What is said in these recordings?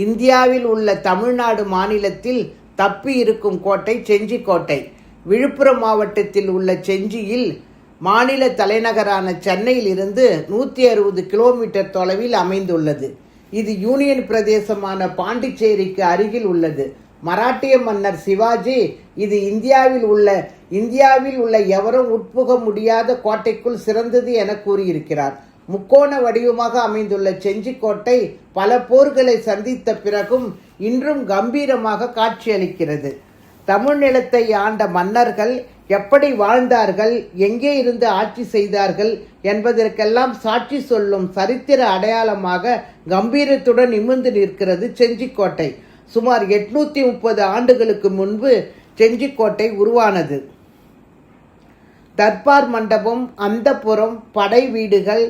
இந்தியாவில் உள்ள தமிழ்நாடு மாநிலத்தில் தப்பி இருக்கும் கோட்டை செஞ்சி கோட்டை. விழுப்புரம் மாவட்டத்தில் உள்ள செஞ்சியில் மாநில தலைநகரான சென்னையில் இருந்து 160 கிலோமீட்டர் தொலைவில் அமைந்துள்ளது. இது யூனியன் பிரதேசமான பாண்டிச்சேரிக்கு அருகில் உள்ளது. மராட்டிய மன்னர் சிவாஜி இது இந்தியாவில் உள்ள எவரும் உட்புக முடியாத கோட்டைக்குள் சிறந்தது என கூறியிருக்கிறார். முக்கோண வடிவமாக அமைந்துள்ள செஞ்சி கோட்டை பல போர்களை சந்தித்த பிறகும் இன்றும் கம்பீரமாக காட்சியளிக்கிறது. தமிழ் நிலத்தை ஆண்ட மன்னர்கள் எப்படி வாழ்ந்தார்கள், எங்கே இருந்து ஆட்சி செய்தார்கள் என்பதற்கெல்லாம் சாட்சி சொல்லும் சரித்திர அடையாளமாக கம்பீரத்துடன் நிமிர்ந்து நிற்கிறது செஞ்சிக்கோட்டை. சுமார் 830 ஆண்டுகளுக்கு முன்பு செஞ்சிக்கோட்டை உருவானது. தர்பார் மண்டபம், அந்தப்புரம், படை வீடுகள்,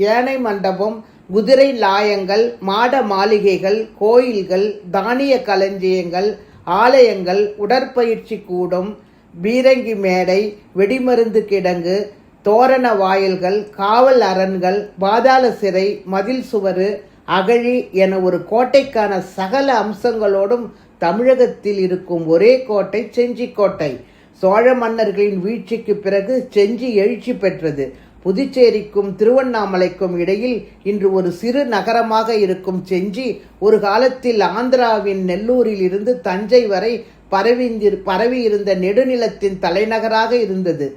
யானை மண்டபம், குதிரை லாயங்கள், மாட மாளிகைகள், கோயில்கள், தானிய களஞ்சியங்கள், ஆலயங்கள், உடற்பயிற்சி கூடம், பீரங்கி மேடை, வெடிமருந்து கிடங்கு, தோரண வாயில்கள், காவல் அரண்கள், பாதாள சிறை, மதில் சுவரு, அகழி என ஒரு கோட்டைக்கான சகல அம்சங்களோடும் தமிழகத்தில் இருக்கும் ஒரே கோட்டை செஞ்சி கோட்டை. சோழ மன்னர்களின் வீழ்ச்சிக்கு பிறகு செஞ்சி எழுச்சி பெற்றது. புதுச்சேரிக்கும் திருவண்ணாமலைக்கும் இடையில் இன்று ஒரு சிறு நகரமாக இருக்கும் செஞ்சி ஒரு காலத்தில் ஆந்திராவின் நெல்லூரில் இருந்து தஞ்சை வரை பரவி இருந்த நெடுநிலத்தின் தலைநகராக இருந்தது.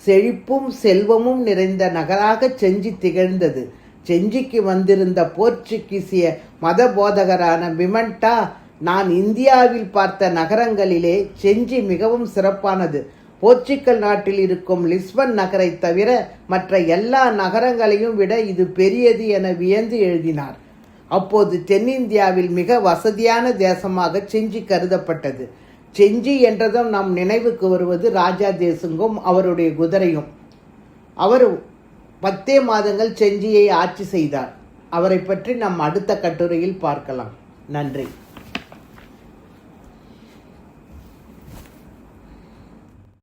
செழிப்பும் செல்வமும் நிறைந்த நகராக செஞ்சி திகழ்ந்தது. செஞ்சிக்கு வந்திருந்த போர்ச்சுகீசிய மத போதகரான பிமெண்டா, நான் இந்தியாவில் பார்த்த நகரங்களிலே செஞ்சி மிகவும் சிறப்பானது. போர்ச்சுகல் நாட்டில் இருக்கும் லிஸ்பன் நகரை தவிர மற்ற எல்லா நகரங்களையும் விட இது பெரியது என வியந்து எழுதினார். அப்போது தென்னிந்தியாவில் மிக வசதியான தேசமாக செஞ்சி கருதப்பட்டது. செஞ்சி என்றதும் நம் நினைவுக்கு வருவது ராஜா தேசுங்கும் அவருடைய குதிரையும். அவர் 10 மாதங்கள் செஞ்சியை ஆட்சி செய்தார். அவரை பற்றி நாம் அடுத்த கட்டுரையில் பார்க்கலாம். நன்றி.